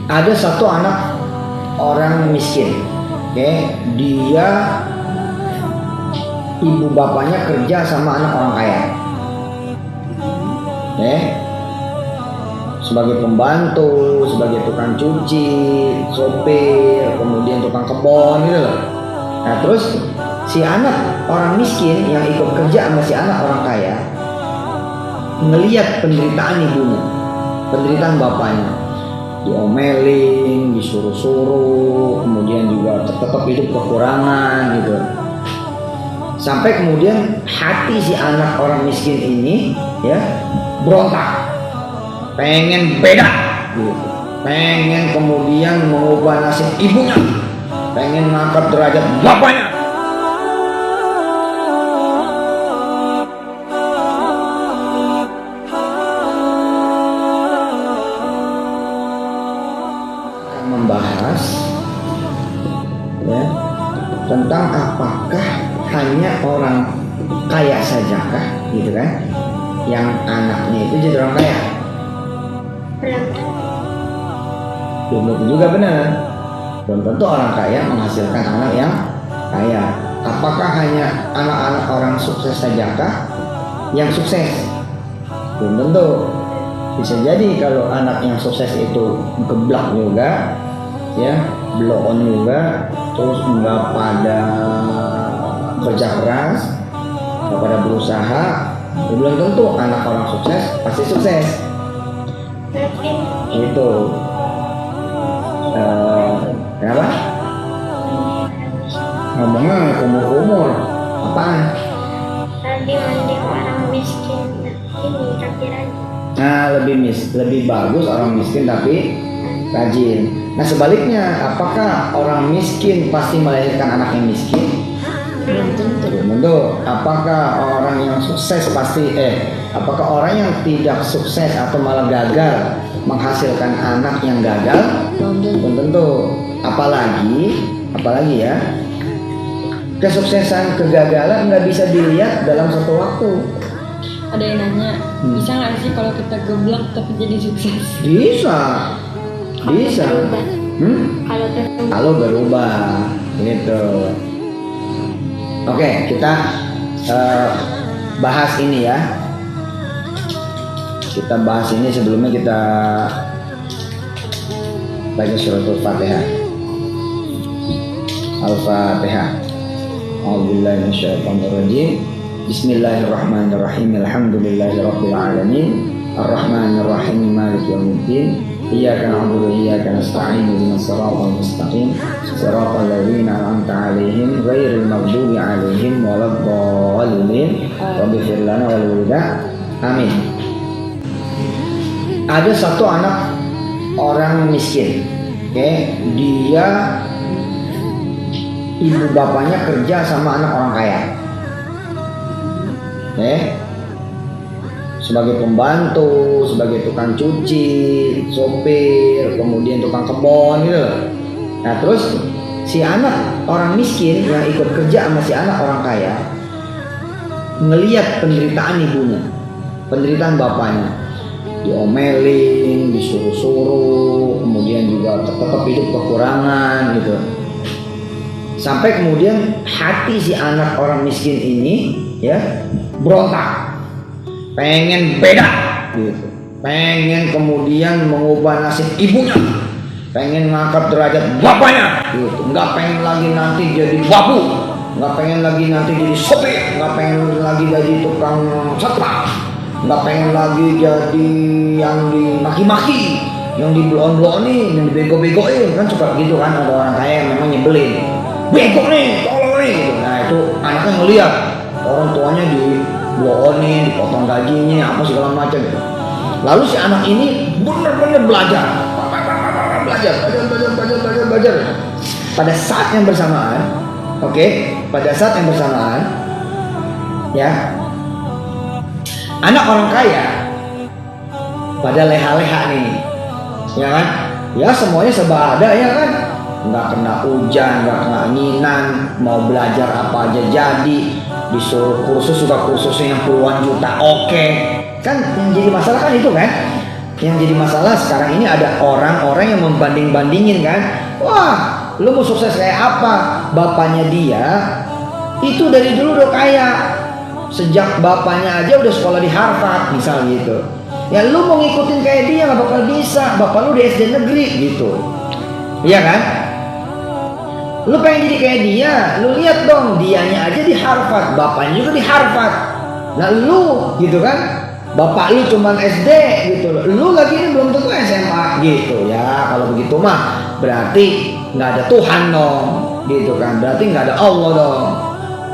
Ada satu anak orang miskin, oke, dia ibu bapaknya kerja sama anak orang kaya, oke, sebagai pembantu, sebagai tukang cuci, sopir, kemudian tukang kebun gitu loh. Nah terus si anak orang miskin yang ikut kerja sama si anak orang kaya ngelihat penderitaan ibunya, penderitaan bapaknya, diomelin, disuruh-suruh, kemudian juga tetap hidup kekurangan gitu. Sampai kemudian hati si anak orang miskin ini ya berontak, pengen beda gitu, pengen kemudian mengubah nasib ibunya, pengen ngangkat derajat bapaknya. Membahas ya tentang apakah hanya orang kaya sajakah gitu kan yang anaknya itu jadi orang kaya. Belum tentu juga benar. Belum tentu orang kaya menghasilkan anak yang kaya. Apakah hanya anak-anak orang sukses sajakah yang sukses? Belum tentu. Bisa jadi kalau anak yang sukses itu geblak juga, ya, blow on juga, terus nggak pada kerja keras, nggak pada berusaha, belum tentu anak orang sukses pasti sukses. Itu kenapa? Ngomongnya umur apaan? Tadi mending orang miskin ini takdiran. Nah lebih bagus orang miskin tapi rajin. Nah sebaliknya, apakah orang miskin pasti melahirkan anak yang miskin? Belum tentu. Belum tentu. Apakah orang yang sukses pasti apakah orang yang tidak sukses atau malah gagal menghasilkan anak yang gagal? Belum tentu. Apalagi ya, kesuksesan kegagalan nggak bisa dilihat dalam satu waktu. Ada yang nanya, bisa nggak sih kalau kita geblak tapi jadi sukses? Bisa. Kalau berubah gitu. Oke, kita bahas ini ya. Kita bahas ini sebelumnya kita baca suratul Fatihah. Al-Fatihah. A'udzubillahi minasyaitonir rajim. Bismillahirrahmanirrahim. Alhamdulillahirabbil alamin. Arrahmanir rahim. Maliki yaumiddin. Iyyaka na'budu wa iyyaka nasta'in. Ihdinas siratal mustaqim. Siratal ladzina an'amta 'alaihim ghairil maghdubi 'alaihim waladdallin. Rabbighfir lana wa liwalidayna. Amin. Ada satu anak orang miskin, oke, dia ibu bapaknya kerja sama anak orang kaya, oke, sebagai pembantu, sebagai tukang cuci, sopir, kemudian tukang kebun gitu. Nah terus si anak orang miskin yang ikut kerja sama si anak orang kaya ngelihat penderitaan ibunya, penderitaan bapaknya, diomelin, disuruh-suruh, kemudian juga tetap hidup kekurangan gitu. Sampai kemudian hati si anak orang miskin ini ya berontak, pengen beda gitu, pengen kemudian mengubah nasib ibunya, pengen ngangkat derajat bapaknya gitu, nggak pengen lagi nanti jadi babu, nggak pengen lagi nanti jadi sopir, nggak pengen lagi jadi tukang setrap, nggak pengen lagi jadi yang dimaki-maki, yang dibelon-belonin, yang dibego-begoin, kan suka gitu kan, ada orang kaya yang memang nyebelin, bego nih, tolong nih gitu. Nah itu anaknya ngeliat orang tuanya dibeloonin, dipotong gajinya, apa segala macam gitu. Lalu si anak ini benar-benar belajar. Pada saat yang bersamaan, pada saat yang bersamaan, ya, anak orang kaya pada leha-leha nih, ya kan? Ya semuanya serba ada ya kan? Nggak kena hujan, nggak kena anginan, mau belajar apa aja jadi, disuruh kursus juga kursusnya yang puluhan juta, oke. Kan yang jadi masalah kan itu kan? Yang jadi masalah sekarang ini ada orang-orang yang membanding-bandingin kan. Wah, lu mau sukses kayak apa? Bapaknya dia itu dari dulu udah kaya. Sejak bapaknya aja udah sekolah di Harvard misalnya gitu. Ya lu mau ngikutin kayak dia gak bakal bisa. Bapak lu di SD negeri gitu. Iya kan? Lu pengen jadi kayak dia, lu lihat dong, dianya aja di Harvard, bapaknya juga di Harvard. Nah lu gitu kan, bapak lu cuman SD gitu, lu lagi ini belum tentu SMA gitu ya. Kalau begitu mah berarti nggak ada Tuhan dong, gitu kan? Berarti nggak ada Allah dong.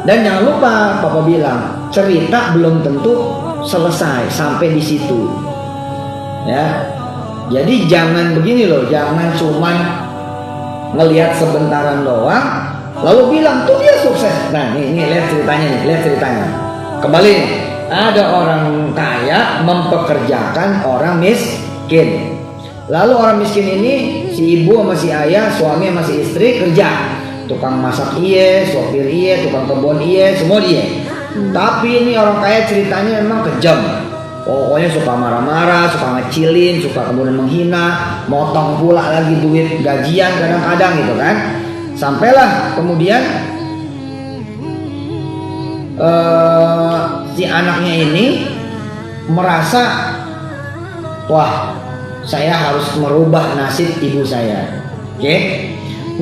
Dan jangan lupa, papa bilang cerita belum tentu selesai sampai di situ, ya. Jadi jangan begini loh, jangan cuman ngelihat sebentaran doang lalu bilang tuh dia sukses. Nah ini lihat ceritanya nih, lihat ceritanya. Kembali, ada orang kaya mempekerjakan orang miskin. Lalu orang miskin ini, si ibu sama si ayah, suami sama si istri kerja, tukang masak iye, sopir iye, tukang kebun iye, semua dia. Tapi ini orang kaya ceritanya memang kejam. Pokoknya suka marah-marah, suka ngecilin, suka kemudian menghina, motong pula lagi duit gajian kadang-kadang gitu kan. Sampailah kemudian si anaknya ini merasa, wah saya harus merubah nasib ibu saya. Oke?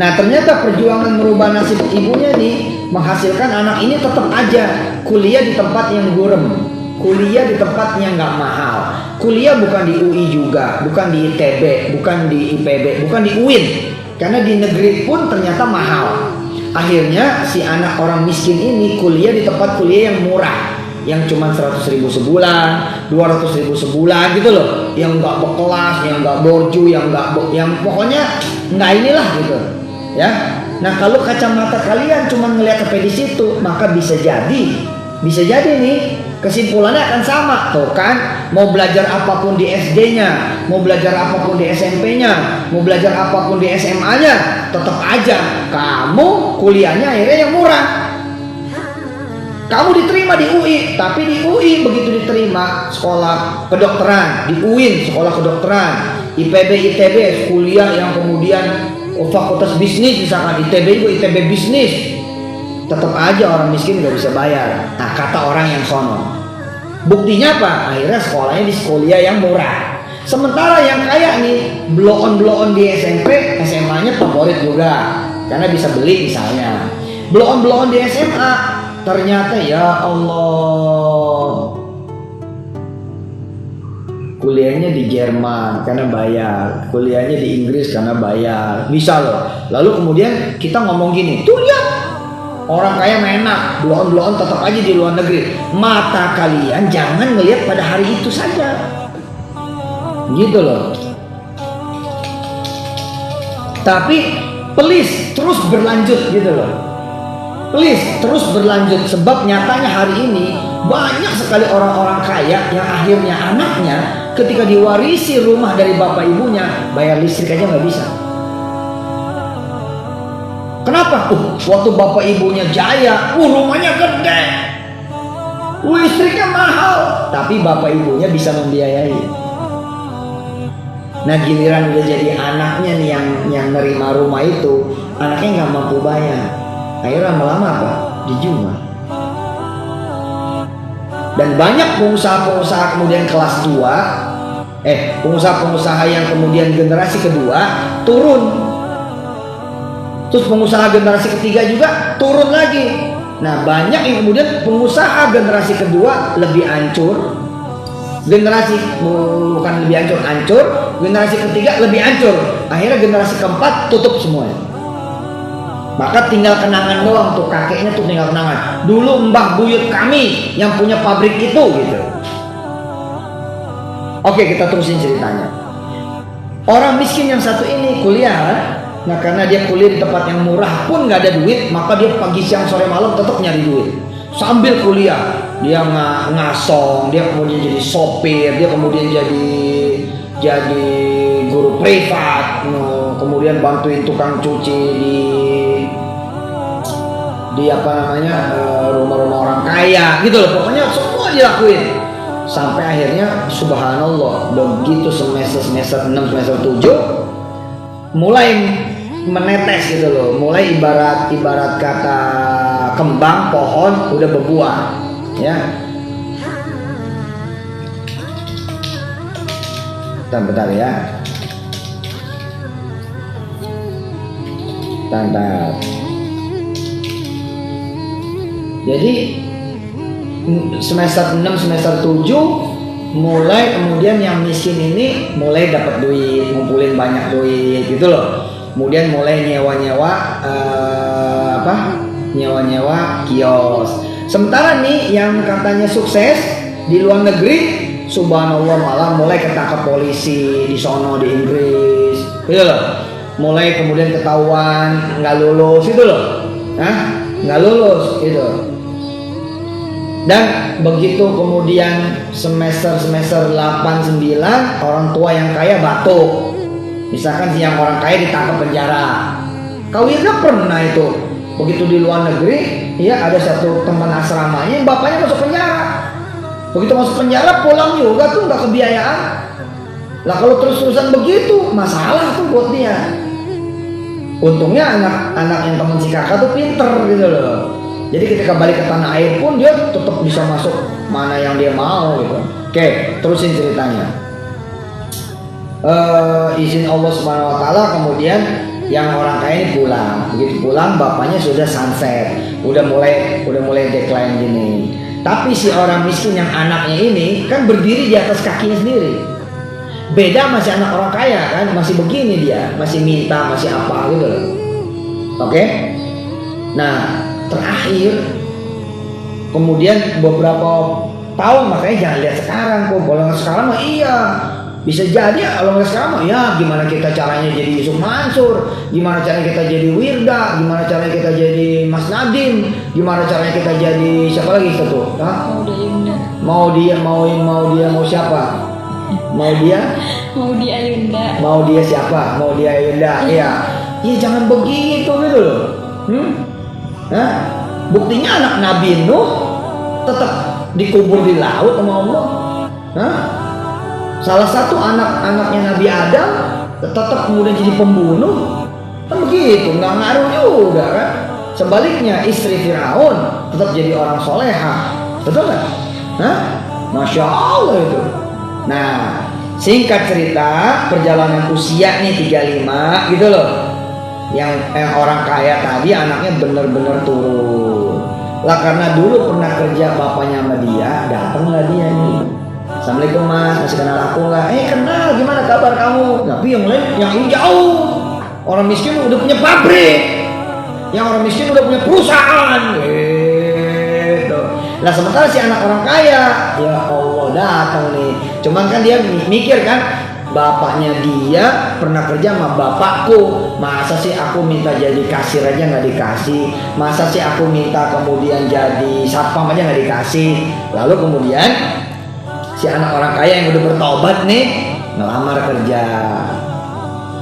Nah ternyata perjuangan merubah nasib ibunya nih menghasilkan anak ini tetap aja kuliah di tempat yang gurem. Kuliah di tempat yang nggak mahal. Kuliah bukan di UI juga, bukan di ITB, bukan di IPB, bukan di UIN. Karena di negeri pun ternyata mahal. Akhirnya si anak orang miskin ini kuliah di tempat kuliah yang murah, yang cuma 100.000 sebulan, 200.000 sebulan gitu loh. Yang nggak berkelas, yang nggak borju, yang pokoknya nggak inilah gitu, ya. Nah kalau kacamata kalian cuma ngelihat sampai di situ, maka bisa jadi nih. Kesimpulannya akan sama, tuh kan? Mau belajar apapun di SD-nya, mau belajar apapun di SMP-nya, mau belajar apapun di SMA-nya, tetap aja kamu kuliahnya akhirnya yang murah. Kamu diterima di UI, tapi di UI begitu diterima sekolah kedokteran, di UIN sekolah kedokteran, IPB, ITB kuliah yang kemudian fakultas bisnis misalkan, ITB juga ITB bisnis. Tetap aja orang miskin gak bisa bayar. Nah kata orang yang sono, buktinya apa? Akhirnya sekolahnya di kuliah yang murah. Sementara yang kaya nih blow on di SMP, SMA-nya favorit juga karena bisa beli misalnya. Blow on di SMA, ternyata ya Allah, kuliahnya di Jerman karena bayar, kuliahnya di Inggris karena bayar, bisa loh. Lalu kemudian kita ngomong gini, tuh lihat orang kaya enak, blow-on tetap aja di luar negeri. Mata kalian jangan melihat pada hari itu saja, gitu loh. Tapi please terus berlanjut gitu loh. Please terus berlanjut, sebab nyatanya hari ini banyak sekali orang-orang kaya yang akhirnya anaknya ketika diwarisi rumah dari bapak ibunya bayar listrik aja nggak bisa. Kenapa? Waktu bapak ibunya jaya, rumahnya gede, listriknya mahal, tapi bapak ibunya bisa membiayai. Nah giliran udah jadi anaknya nih yang nerima rumah itu, anaknya nggak mampu bayar. Akhirnya lama-lama apa? Dijual. Dan banyak pengusaha-pengusaha kemudian kelas 2, pengusaha-pengusaha yang kemudian generasi kedua turun. Terus pengusaha generasi ketiga juga turun lagi. Nah banyak yang kemudian pengusaha generasi kedua lebih hancur, bukan lebih hancur, generasi ketiga lebih hancur. Akhirnya generasi keempat tutup semuanya. Maka tinggal kenangan doang tuh, kakeknya tuh tinggal kenangan. Dulu mbah buyut kami yang punya pabrik itu gitu. Oke kita terusin ceritanya. Orang miskin yang satu ini kuliah. Nah karena dia kuliah di tempat yang murah pun gak ada duit, maka dia pagi siang sore malam tetap nyari duit sambil kuliah. Dia ngasong, dia kemudian jadi sopir, dia kemudian jadi guru privat, kemudian bantuin tukang cuci di rumah-rumah orang kaya gitu loh. Pokoknya semua dilakuin. sampai akhirnya subhanallah begitu semester 6 semester 7 mulai menetes gitu loh, mulai ibarat kata kembang pohon udah berbuah ya. Bentar ya. Bentar. Jadi semester 6 semester 7 mulai kemudian yang miskin ini mulai dapat duit, ngumpulin banyak duit gitu loh. Kemudian mulai nyewa-nyewa nyewa-nyewa kios. Sementara nih yang katanya sukses di luar negeri, subhanallah malah mulai ketangkap polisi di sono di Inggris, gitu loh. Mulai kemudian ketahuan nggak lulus gitu loh, nggak lulus gitu. Dan begitu kemudian semester 8 9 orang tua yang kaya batuk. Misalkan yang orang kaya ditangkap penjara. Kau Wirda pernah itu begitu di luar negeri, ya ada satu teman asramanya yang bapaknya masuk penjara. Begitu masuk penjara pulang juga tuh nggak kebiayaan. Lah kalau terus-terusan begitu masalah tuh buat dia. Untungnya anak yang teman si kakak tuh pinter gitu loh. Jadi ketika balik ke tanah air pun dia tetap bisa masuk mana yang dia mau gitu. Oke, terusin ceritanya. Izin Allah Subhanahu Wa Taala kemudian yang orang kaya ini pulang. Begitu pulang bapaknya sudah sunset, udah mulai decline gini. Tapi si orang miskin yang anaknya ini kan berdiri di atas kakinya sendiri. Beda masih anak orang kaya kan, masih begini dia, masih minta, masih apa gitu loh. Oke? Nah, terakhir kemudian beberapa tahun, makanya jangan lihat sekarang kok. Kalau sekarang mah iya. Bisa jadi kalau nggak sekarang mah ya gimana kita caranya jadi Yusuf Mansur, gimana caranya kita jadi Wirda, gimana caranya kita jadi Mas Nadim, gimana caranya kita jadi siapa lagi itu tuh? Mau siapa? Mau dia Ayunda. Mau dia siapa? Mau dia Ayunda. Iya. Iya jangan begitu gitu loh. Buktinya anak Nabi Nuh tetap dikubur di laut sama Allah. Salah satu anak-anaknya Nabi Adam tetap kemudian jadi pembunuh. Kan begitu, nggak ngaruh juga kan. Sebaliknya istri Firaun tetap jadi orang soleha. Betul nggak? Masya Allah itu. Nah, singkat cerita perjalanan usia nih 35 gitu loh. Yang orang kaya tadi anaknya bener-bener turun. Lah karena dulu pernah kerja bapaknya sama dia, datanglah dia nih. Assalamualaikum mas, masih kenal aku nggak? Kenal, gimana kabar kamu? Tapi yang lain, yang ini jauh. Orang miskin udah punya pabrik, yang orang miskin udah punya perusahaan. Gitu. Nah sementara si anak orang kaya, ya Allah datang nih. Cuman kan dia mikir kan, bapaknya dia pernah kerja sama bapakku. Masa sih aku minta jadi kasir aja nggak dikasih? Masa sih aku minta kemudian jadi satpam aja nggak dikasih? Lalu kemudian si anak orang kaya yang udah bertobat nih ngelamar kerja.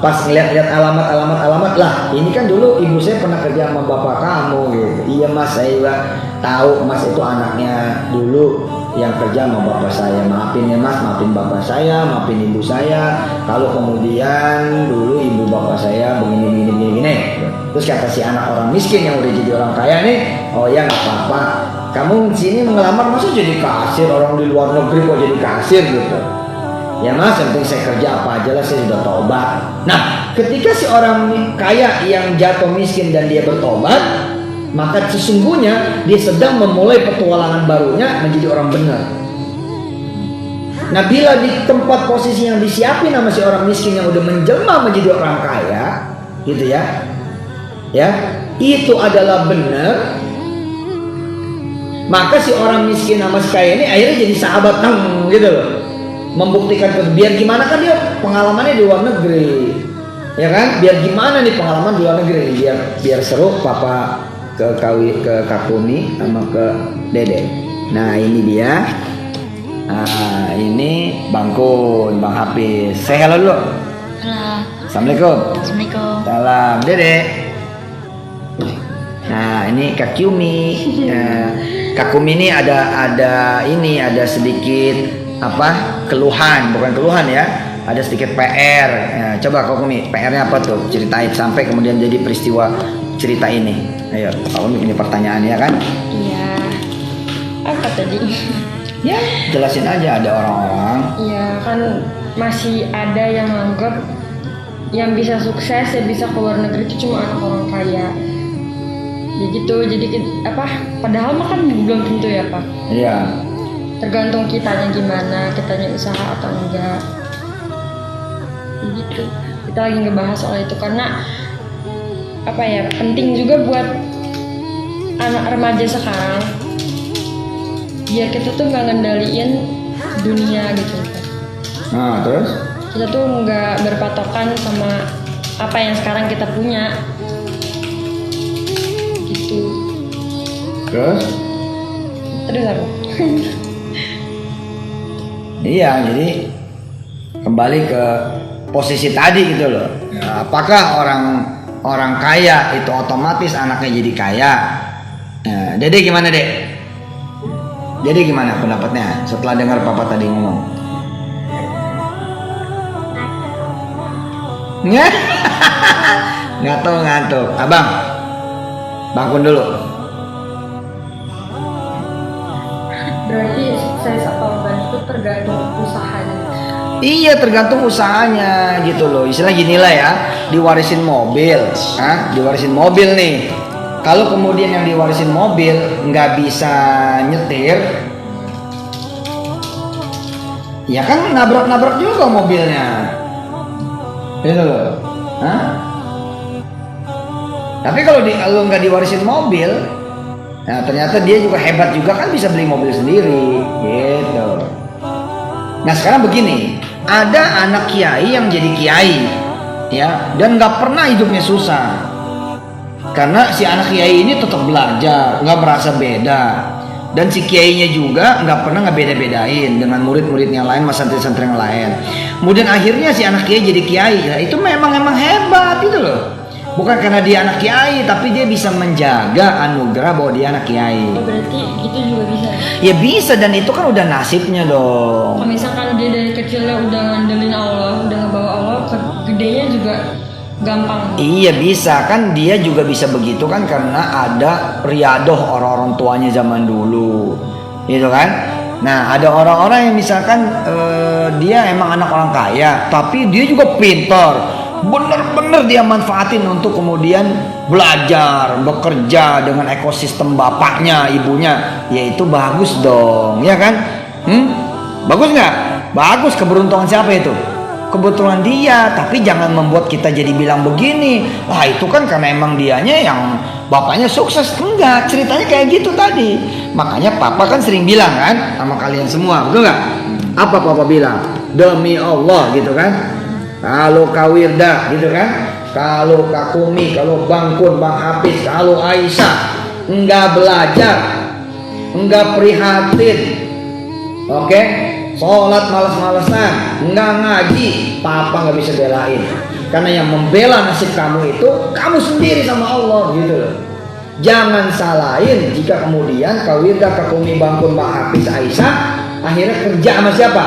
Pas ngeliat alamat lah, ini kan dulu ibu saya pernah kerja sama bapak kamu gitu. Iya mas, saya juga tahu mas itu anaknya dulu yang kerja sama bapak saya. Maafin ya mas, maafin bapak saya, maafin ibu saya. Kalau kemudian dulu ibu bapak saya begini. Terus kata si anak orang miskin yang udah jadi orang kaya nih, oh ya nggak apa-apa. Kamu sini ngelamar masa jadi kasir, orang di luar negeri kok jadi kasir gitu. Ya mas, yang penting saya kerja apa aja lah, saya sudah tobat. Nah, ketika si orang kaya yang jatuh miskin dan dia bertobat, maka sesungguhnya dia sedang memulai petualangan barunya menjadi orang benar. Nah, bila di tempat posisi yang disiapin sama si orang miskin yang udah menjelma menjadi orang kaya, gitu ya, itu adalah benar. Maka si orang miskin sama si kaya ini akhirnya jadi sahabat gitu loh. Membuktikan biar gimana kan dia pengalamannya di luar negeri, ya kan? Biar gimana nih pengalaman di luar negeri, biar seru papa ke Kakuni sama ke Dede. Nah ini dia, ini Bang Kun, Bang Hafiz. Say hello dulu. Halo. Assalamualaikum. Assalamualaikum. Salam Dede. Nah ini Kak Yumi. Kakumi ini ada sedikit keluhan, bukan keluhan ya, ada sedikit PR. Ya, coba Kakumi, PR-nya apa tuh? Ceritain sampai kemudian jadi peristiwa cerita ini. Ayo, Kakumi punya pertanyaan ya kan? Iya. Apa tadi? Ya, jelasin aja. Ada orang-orang. Iya kan masih ada yang anggap yang bisa sukses ya bisa ke luar negeri itu cuma anak orang kaya. Ya gitu, jadi padahal mah kan belum tentu ya Pak. Iya. Tergantung kitanya gimana, kitanya usaha atau enggak. Gitu. Kita lagi ngebahas soal itu karena penting juga buat anak remaja sekarang. Biar kita tuh nggak ngendaliin dunia gitu. Nah, terus? Kita tuh nggak berpatokan sama apa yang sekarang kita punya. Gitu. Terus apa? Iya, jadi kembali ke posisi tadi gitu loh. Ya, apakah orang kaya itu otomatis anaknya jadi kaya? Nah, Dede gimana, Dek? Dede gimana pendapatnya setelah dengar Papa tadi ngomong? Ngantuk. Abang, bangun dulu. Berarti sukses atau enggak itu tergantung usahanya. Iya, tergantung usahanya gitu loh. Istilah gini lah ya, diwarisin mobil, diwarisin mobil nih. Kalau kemudian yang diwarisin mobil nggak bisa nyetir, ya kan nabrak juga mobilnya, gitu loh. Tapi kalau nggak diwarisin mobil, nah ternyata dia juga hebat juga kan bisa beli mobil sendiri, gitu. Nah sekarang begini, ada anak kiai yang jadi kiai, ya, dan nggak pernah hidupnya susah. Karena si anak kiai ini tetap belajar, nggak merasa beda, dan si kiainya juga nggak pernah ngebeda-bedain dengan murid-muridnya lain, mas santri-santri yang lain. Kemudian akhirnya si anak kiai jadi kiai, ya itu memang hebat gitu loh. Bukan karena dia anak kiai, tapi dia bisa menjaga anugerah bahwa dia anak kiai. Oh, berarti gitu juga bisa? Ya bisa, dan itu kan udah nasibnya dong. Kalau misalkan dia dari kecilnya udah ngandelin Allah, udah ngebawa Allah, gedenya juga gampang. Iya bisa, kan dia juga bisa begitu kan karena ada riadoh orang-orang tuanya zaman dulu, gitu kan. Nah ada orang-orang yang misalkan dia emang anak orang kaya, tapi dia juga pintar, bener-bener dia manfaatin untuk kemudian belajar, bekerja dengan ekosistem bapaknya, ibunya, ya itu bagus dong, ya kan? Bagus nggak? Bagus. Keberuntungan siapa itu? Kebetulan dia. Tapi jangan membuat kita jadi bilang begini, itu kan karena emang dianya yang bapaknya sukses. Enggak, ceritanya kayak gitu tadi. Makanya Papa kan sering bilang kan sama kalian semua, betul nggak? Apa Papa bilang? Demi Allah gitu kan. Kalau Kawirda gitu kan, kalau Kakumi, kalau Bang Kun, Bang Hafiz, kalau Aisyah enggak belajar, enggak prihatin, oke? Sholat malas-malasan, enggak ngaji, Papa nggak bisa belain. Karena yang membela nasib kamu itu kamu sendiri sama Allah gitu loh. Jangan salahin jika kemudian Kawirda, Kakumi, Bang Kun, Bang Hafiz, Aisyah akhirnya kerja sama siapa?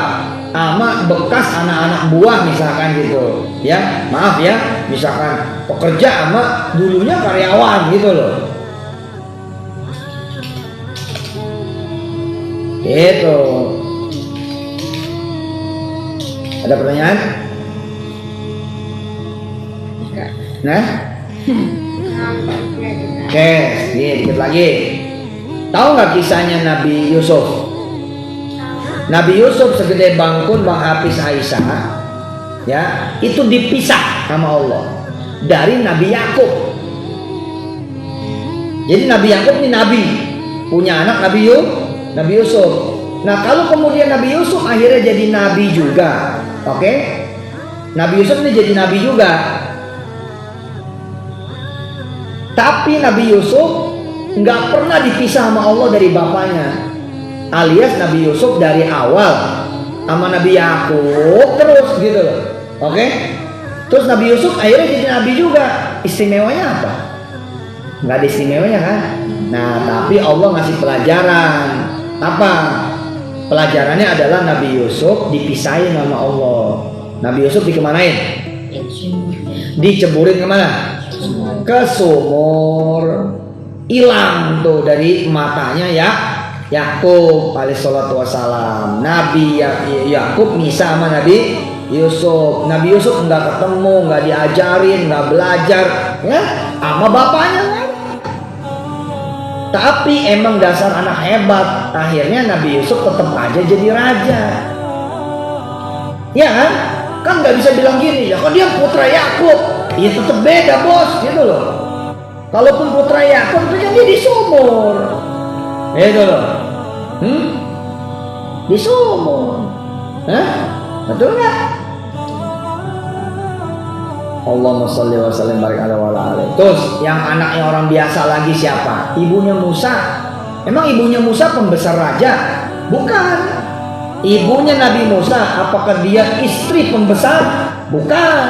Sama bekas anak-anak buah misalkan gitu, ya maaf ya, misalkan pekerja sama dulunya karyawan gitu loh, gitu. Ada pertanyaan? Enggak. Nah, oke, nih dikit lagi. Tahu nggak kisahnya Nabi Yusuf? Nabi Yusuf segede Bang Kun, Bang Hafiz, Aisyah, ya itu dipisah sama Allah dari Nabi Yakub. Jadi Nabi Yakub ini nabi, punya anak Nabi Yusuf. Nah kalau kemudian Nabi Yusuf akhirnya jadi nabi juga, oke? Nabi Yusuf ini jadi nabi juga. Tapi Nabi Yusuf nggak pernah dipisah sama Allah dari bapaknya. Alias Nabi Yusuf dari awal sama Nabi Yakub terus gitu loh, oke? Terus Nabi Yusuf akhirnya jadi nabi juga. Istimewanya apa? nggak ada istimewanya kan? Nah, tapi Allah ngasih pelajaran. Apa? Pelajarannya adalah Nabi Yusuf dipisahin sama Allah. Nabi Yusuf dikemanain? Diceburin kemana? Ke sumur. Hilang tuh dari matanya ya Yakub alaihissalatu wassalam. Nabi Yakub misah sama Nabi Yusuf. Nabi Yusuf nggak ketemu, nggak diajarin, nggak belajar ya sama bapaknya kan. Tapi emang dasar anak hebat. Akhirnya Nabi Yusuf tetap aja jadi raja. Ya kan? Kan nggak bisa bilang gini, ya kan dia putra Yakub. Ya tetap beda bos, gitu loh. Kalaupun putra Yakub itu kan dia di sumur. Gitu loh. Di sumur. Hah? Betul nggak? Allahumma sholli wa sallim barik ala wa ala alaihi. Terus yang anaknya orang biasa lagi siapa? Ibunya Musa. Emang ibunya Musa pembesar raja? Bukan. Ibunya Nabi Musa, apakah dia istri pembesar? Bukan.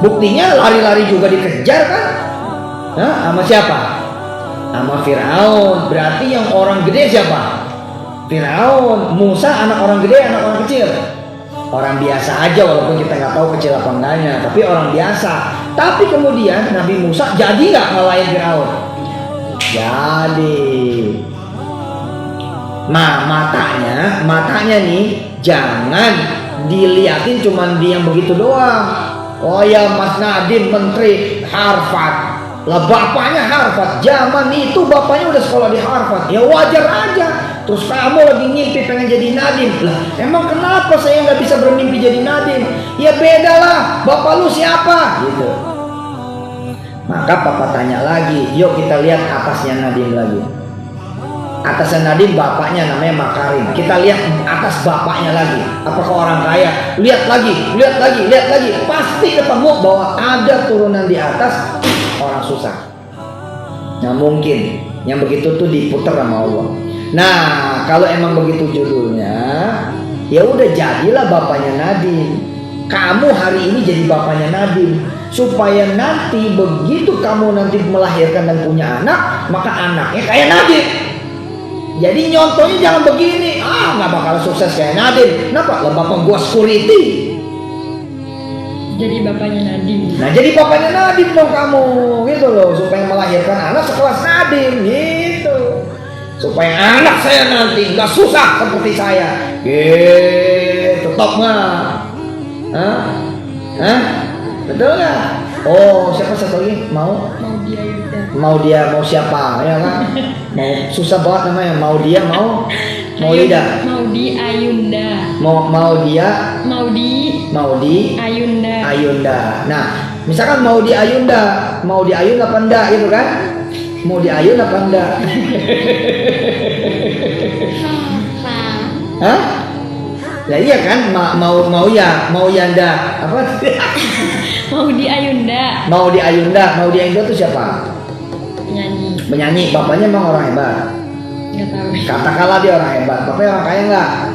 Buktinya lari-lari juga dikejar kan? Hah? Sama siapa? Sama Fir'aun. Berarti yang orang gede siapa? Fir'aun. Musa anak orang gede, anak orang kecil? Orang biasa aja, walaupun kita nggak tahu kecil apa enggaknya, tapi orang biasa. Tapi kemudian Nabi Musa jadi nggak ngalahin Fir'aun? Jadi. Nah matanya nih jangan diliatin cuman dia yang begitu doang. Oh ya Mas Nadiem menteri Harvard. Lah bapaknya Harvard, zaman itu bapaknya udah sekolah di Harvard. Ya wajar aja. Terus kamu lagi ngimpi pengen jadi Nadiem. Lah emang kenapa saya nggak bisa bermimpi jadi Nadiem? Ya beda lah, bapak lu siapa? Gitu. Maka papa tanya lagi, yuk kita lihat atasnya Nadiem lagi. Atasnya Nadiem bapaknya namanya Makarim. Kita lihat atas bapaknya lagi. Apakah orang kaya? Lihat lagi. Pasti ketemu bahwa ada turunan di atas orang susah. Nah mungkin yang begitu tuh diputar sama Allah. Nah kalau emang begitu judulnya, ya udah jadilah bapaknya Nadiem. Kamu hari ini jadi bapaknya Nadiem, supaya nanti begitu kamu nanti melahirkan dan punya anak, maka anaknya kayak Nadiem. Jadi nyontohnya jangan begini, nggak bakal sukses kayak Nadiem. Kenapa? Lah bapak gua security. Jadi bapaknya Nadiem. Nah jadi bapaknya Nadiem dong kamu, gitu loh, supaya melahirkan anak sekelas Nadiem, gitu. Supaya anak saya nanti nggak susah seperti saya, gitu. Top nggak? Hah? Betul nggak? Oh siapa satu lagi mau? Mau siapa ya kan? Mau susah banget namanya. Mau Lida. Maudi Ayunda. Maudi Ayunda. Nah, misalkan Maudi Ayunda apa enggak gitu kan? Mau diayun apa enggak? Hah? Ya iya kan, mau ya enggak apa? Maudi Ayunda itu siapa? Penyanyi. Bapaknya emang orang hebat. Nggak tahu. Katakanlah dia orang hebat. Bapaknya orang kaya enggak?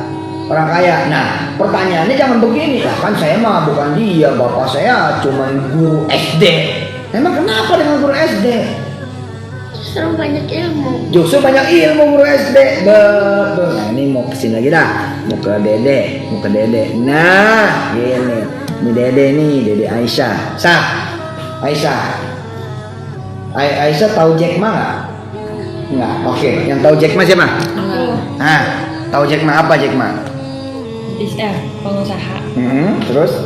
Orang kaya. Nah, pertanyaannya jangan begini. Lah kan saya mah bukan dia, bapak saya cuma guru SD. Emang kenapa dengan guru SD? Justru banyak ilmu guru SD. Betul. Nah, ini mau kesini lagi dah. Mau ke Dede. Nah, gini. Ini Dede Aisyah. Aisyah tahu Jack Ma nggak? Nggak. Oke. Yang tahu Jack Ma siapa? Nah, tahu Jack Ma apa Jack Ma? Pengusaha. Terus?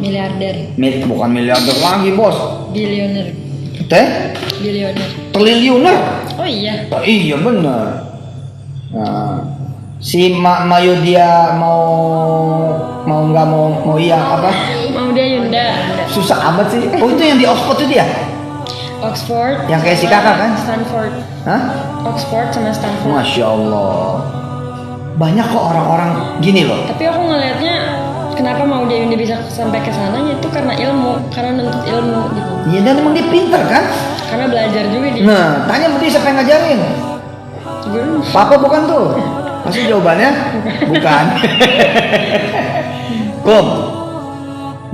Miliarder. Bukan miliarder lagi bos. Bilioner. Bilioner. Triliuner. Oh iya. Oh, iya benar. Nah, si Mayu dia mau iya apa? Maudi Ayunda. Susah amat sih. Oh itu yang di Oxford itu dia? Oxford. Yang kayak si kakak kan? Stanford. Hah? Oxford sama Stanford. Masya Allah. Banyak kok orang-orang gini loh. Tapi aku ngelihatnya kenapa Maudi Ayunda bisa sampai ke sana itu karena ilmu, karena nuntut ilmu gitu. Iya dan emang dia pintar kan? Karena belajar juga dia. Nah, tanya berarti siapa yang ngajarin? Guru. Papa bukan tuh. Pasti jawabannya bukan. Kum.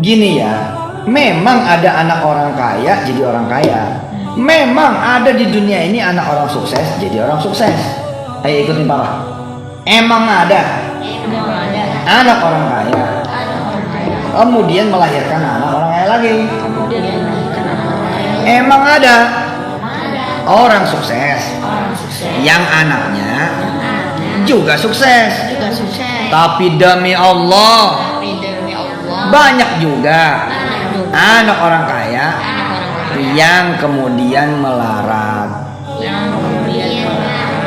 Gini ya. Memang ada anak orang kaya jadi orang kaya. Memang ada di dunia ini anak orang sukses jadi orang sukses. Ayo ikutin papa. Emang ada anak orang kaya kemudian melahirkan anak orang kaya lagi. Emang ada orang sukses yang anaknya juga sukses. Tapi demi Allah banyak juga anak orang kaya yang kemudian melarat.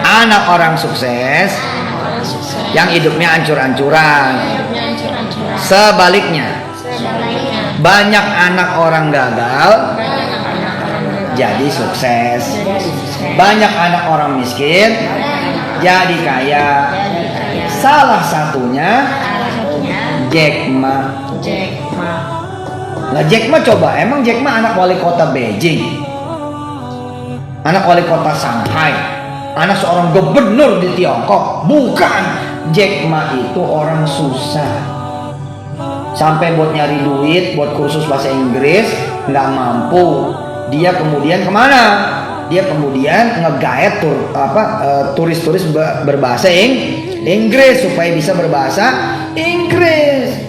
Anak orang sukses yang hidupnya ancur-ancuran. Sebaliknya, banyak anak orang gagal jadi sukses. Banyak anak orang miskin jadi kaya. Salah satunya Jack Ma. Nah Jack Ma coba, emang Jack Ma anak wali kota Beijing, anak wali kota Shanghai, anak seorang gubernur di Tiongkok? Bukan. Jack Ma itu orang susah. Sampai buat nyari duit, buat kursus bahasa Inggris nggak mampu. Dia kemudian kemana? Dia kemudian ngegaet turis-turis berbahasa Inggris supaya bisa berbahasa Inggris.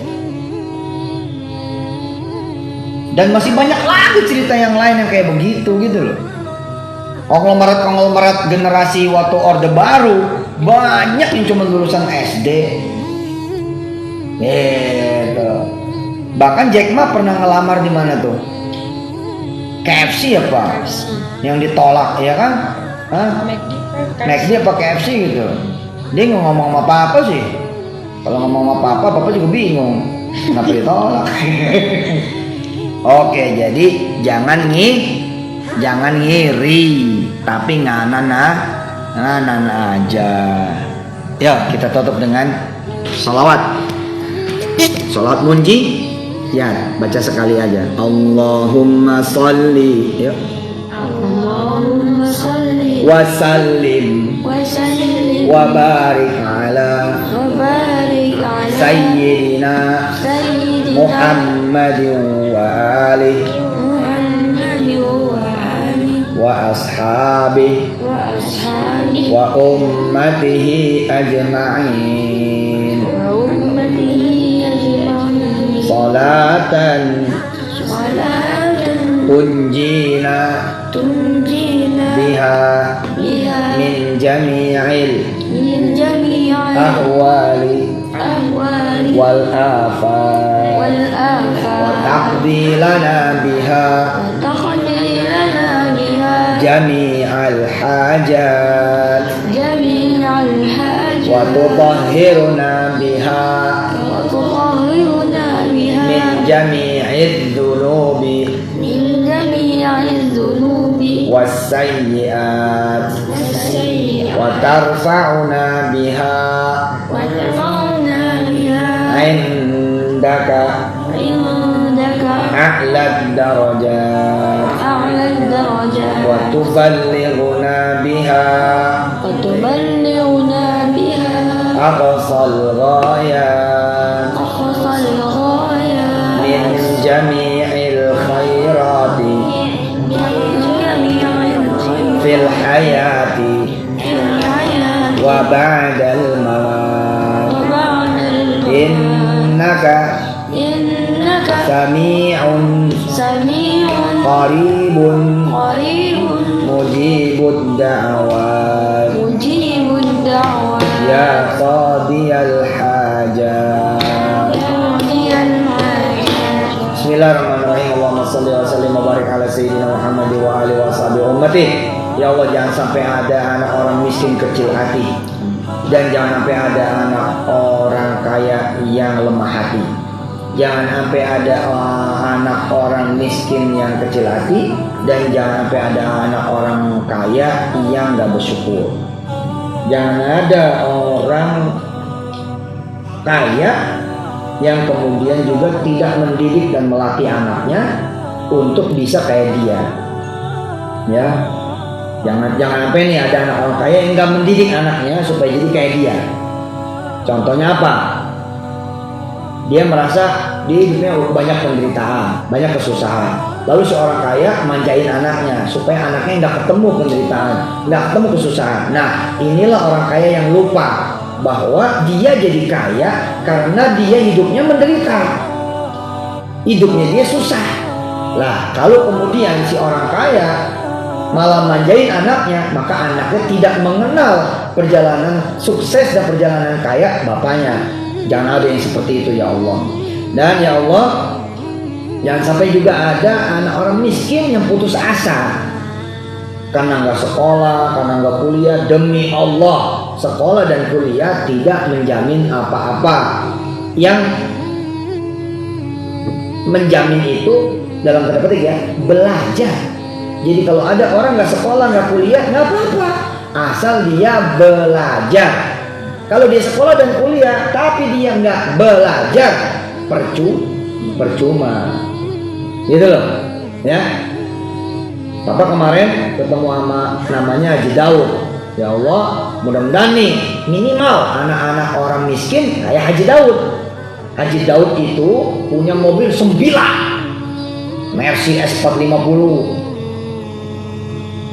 Dan masih banyak lagi cerita yang lain yang kayak begitu gitu loh. Konglomerat generasi waktu Orde Baru banyak yang cuma lulusan SD. Gitu. Bahkan Jack Ma pernah ngelamar di mana tuh? KFC apa? Yang ditolak ya kan? Hah? McD apa KFC gitu. Dia nggak ngomong sama papa sih. Kalau ngomong sama papa juga bingung. Kenapa ditolak? Oke, jadi jangan ngiri, tapi nganan aja. Yuk kita tutup dengan salawat. Salawat munji. Ya, baca sekali aja. Allahumma sholli. Yuk. Allahumma sholli Wa sallim wa barik ala Sayyidina Muhammadin wa alihi wa ashabihi wa ummatihi ajma'in. Salatan tunjina biha min jami'il ahwali wal afat wa taqdi lana biha jami'al hajat wa tutahhiruna biha min jami'id dhunubi was-sayyi'at wa tarfa'una biha indaka a'lad darajat wa tuballighuna biha aqsal ghayat min jami'il khairati fil hayati wa ba'dal mamat. Innaka sami'un qaribun mujibud da'wat ya qadiyal hajat. Bismillahirrahmanirrahim. Allahumma shalli wa sallim wa barik ala sayyidina Muhammad wa alihi wa sahbihi ummati. Ya Allah, jangan sampai ada anak orang miskin kecil hati, dan jangan sampai ada anak orang kaya yang lemah hati. Jangan sampai ada anak orang miskin yang kecil hati, dan jangan sampai ada anak orang kaya yang gak bersyukur. Jangan ada orang kaya yang kemudian juga tidak mendidik dan melatih anaknya untuk bisa kayak dia. Ya, jangan sampai nih ada anak orang kaya yang nggak mendidik anaknya supaya jadi kayak dia. Contohnya apa? Dia merasa dia hidupnya banyak penderitaan, banyak kesusahan. Lalu seorang kaya manjain anaknya supaya anaknya nggak ketemu penderitaan, nggak ketemu kesusahan. Nah, inilah orang kaya yang lupa bahwa dia jadi kaya karena dia hidupnya menderita, hidupnya dia susah. Lah, kalau kemudian si orang kaya malah manjain anaknya, maka anaknya tidak mengenal perjalanan sukses dan perjalanan kaya bapaknya. Jangan ada yang seperti itu ya Allah. Dan ya Allah, jangan sampai juga ada anak orang miskin yang putus asa karena nggak sekolah, karena nggak kuliah. Demi Allah, sekolah dan kuliah tidak menjamin apa-apa. Yang menjamin itu dalam tanda petik ya, belajar. Jadi kalau ada orang nggak sekolah, nggak kuliah, nggak apa-apa, asal dia belajar. Kalau dia sekolah dan kuliah tapi dia nggak belajar, percuma. Gitu loh, ya. Bapak kemarin ketemu sama namanya Haji Daud. Ya Allah, mudah-mudahan nih minimal anak-anak orang miskin kayak Haji Daud. Haji Daud itu punya mobil 9, Mercy S450,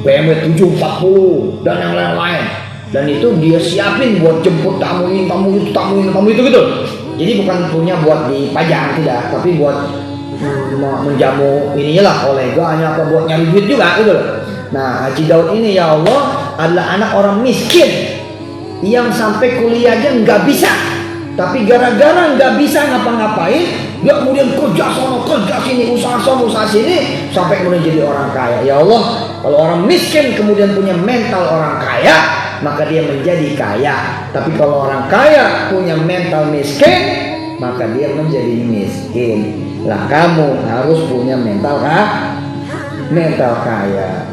BMW 740 dan yang lain-lain. Dan itu dia siapin buat jemput tamu ini, tamu itu gitu. Jadi bukan punya buat dipajang, tidak, tapi buat menjamu ininya lah, koleganya apa buat nyari duit juga gitu. Nah, Haji Daud ini ya Allah adalah anak orang miskin yang sampai kuliah aja nggak bisa, tapi gara-gara nggak bisa ngapa-ngapain, dia kemudian kerja sono kerja sini, usaha sono usaha sini, sampai kemudian jadi orang kaya. Ya Allah, kalau orang miskin kemudian punya mental orang kaya, maka dia menjadi kaya. Tapi kalau orang kaya punya mental miskin, maka dia menjadi miskin. Lah, kamu harus punya mental kaya.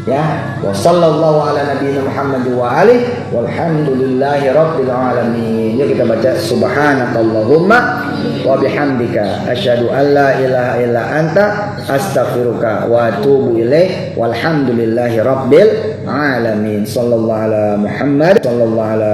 Ya, wa sallallahu ala nabiyina Muhammad wa alihi walhamdulillahi rabbil alamin. Yuk kita baca subhanakallahumma wa bihamdika asyhadu an la ilaha illa anta astaghfiruka wa atubu ilaik walhamdulillahi rabbil alamin. Sallallahu ala Muhammad sallallahu ala